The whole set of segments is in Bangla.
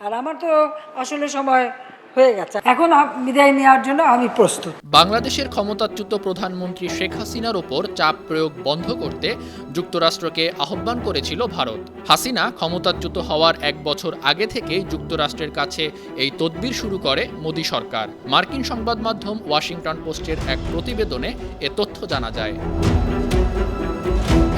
আর আমার তো আসলে সময় হয়ে গেছে, এখন বিদায় নেওয়ার জন্য আমি প্রস্তুত। বাংলাদেশের ক্ষমতাচ্যুত প্রধানমন্ত্রী শেখ হাসিনার ওপর চাপ প্রয়োগ বন্ধ করতে যুক্তরাষ্ট্রকে আহ্বান করেছিল ভারত। হাসিনা ক্ষমতাচ্যুত হওয়ার 1 বছর আগে থেকেই যুক্তরাষ্ট্রের কাছে এই তদবির শুরু করে মোদী সরকার। মার্কিন সংবাদ মাধ্যম ওয়াশিংটন পোস্টের এক প্রতিবেদনে এ তথ্য জানা যায়।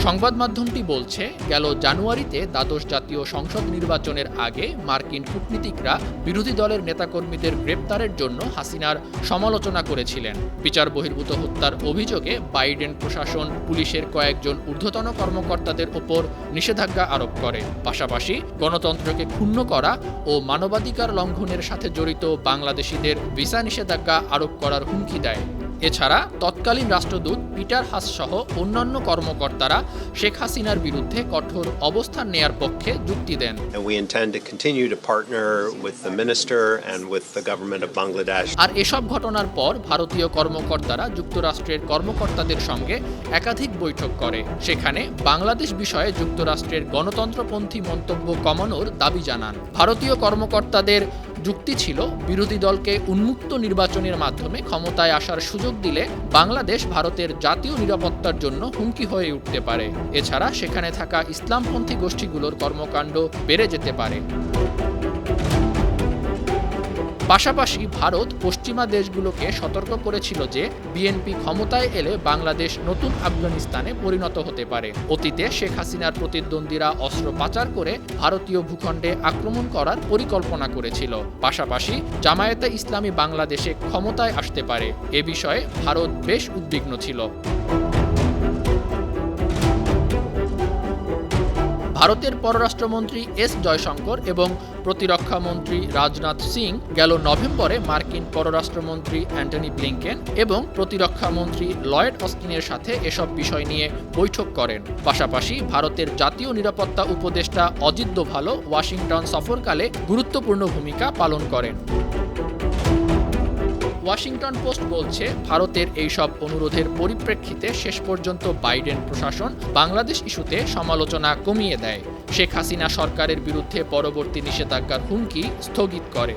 সংবাদ মাধ্যমটি বলছে, গেল জানুয়ারিতে দ্বাদশ জাতীয় সংসদ নির্বাচনের আগে মার্কিন কূটনীতিকরা বিরোধী দলের নেতাকর্মীদের গ্রেপ্তারের জন্য হাসিনার সমালোচনা করেছিলেন। বিচার বহির্ভূত হত্যার অভিযোগে বাইডেন প্রশাসন পুলিশের কয়েকজন ঊর্ধ্বতন কর্মকর্তাদের ওপর নিষেধাজ্ঞা আরোপ করে। পাশাপাশি গণতন্ত্রকে ক্ষুণ্ণ করা ও মানবাধিকার লঙ্ঘনের সাথে জড়িত বাংলাদেশিদের ভিসা নিষেধাজ্ঞা আরোপ করার হুমকি দেয়। এছাড়া তৎকালীন রাষ্ট্রদূত পিটার হাস সহ অন্যান্য কর্মকর্তারা শেখ হাসিনার বিরুদ্ধে কঠোর অবস্থান নেয়ার পক্ষে যুক্তি দেন। We intend to continue to partner with the minister and with the government of Bangladesh. আর এসব ঘটনার পর ভারতীয় কর্মকর্তারা যুক্তরাষ্ট্রের কর্মকর্তাদের সঙ্গে একাধিক বৈঠক করে। সেখানে বাংলাদেশ বিষয়ে যুক্তরাষ্ট্রের গণতন্ত্রপন্থী মন্তব্য কমানোর দাবি জানান। ভারতীয় কর্মকর্তাদের যুক্তি ছিল, বিরোধী দলকে উন্মুক্ত নির্বাচনের মাধ্যমে ক্ষমতায় আসার সুযোগ দিলে বাংলাদেশ ভারতের জাতীয় নিরাপত্তার জন্য হুমকি হয়ে উঠতে পারে। এছাড়া সেখানে থাকা ইসলামপন্থী গোষ্ঠীগুলোর কর্মকাণ্ড বেড়ে যেতে পারে। পাশাপাশি ভারত পশ্চিমা দেশগুলোকে সতর্ক করেছিল যে বিএনপি ক্ষমতায় এলে বাংলাদেশ নতুন আফগানিস্তানে পরিণত হতে পারে। অতীতে শেখ হাসিনার প্রতিদ্বন্দ্বীরা অস্ত্র পাচার করে ভারতীয় ভূখণ্ডে আক্রমণ করার পরিকল্পনা করেছিল। পাশাপাশি জামায়াতে ইসলামী বাংলাদেশে ক্ষমতায় আসতে পারে, এ বিষয়ে ভারত বেশ উদ্বিগ্ন ছিল। ভারতের পররাষ্ট্রমন্ত্রী এস জয়শঙ্কর এবং প্রতিরক্ষামন্ত্রী রাজনাথ সিং গেল নভেম্বরে মার্কিন পররাষ্ট্রমন্ত্রী অ্যান্টনি ব্লিংকেন এবং প্রতিরক্ষামন্ত্রী লয়েড অস্টিনের সাথে এসব বিষয় নিয়ে বৈঠক করেন। পাশাপাশি ভারতের জাতীয় নিরাপত্তা উপদেষ্টা অজিত দোভালও ওয়াশিংটন সফরকালে গুরুত্বপূর্ণ ভূমিকা পালন করেন। ওয়াশিংটন পোস্ট বলছে, ভারতের এইসব অনুরোধের পরিপ্রেক্ষিতে শেষ পর্যন্ত বাইডেন প্রশাসন বাংলাদেশ ইস্যুতে সমালোচনা কমিয়ে দেয়। শেখ হাসিনা সরকারের বিরুদ্ধে পরবর্তী নিষেধাজ্ঞার হুমকি স্থগিত করে।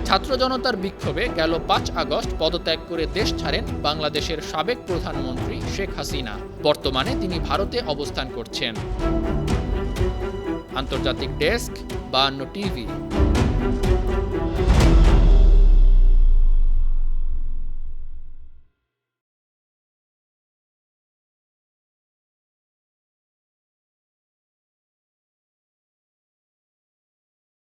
ছাত্র জনতার বিক্ষোভে গেল 5 আগস্ট পদত্যাগ করে দেশ ছাড়েন বাংলাদেশের সাবেক প্রধানমন্ত্রী শেখ হাসিনা। বর্তমানে তিনি ভারতে অবস্থান করছেন। আন্তর্জাতিক ডেস্ক, 52 টিভি।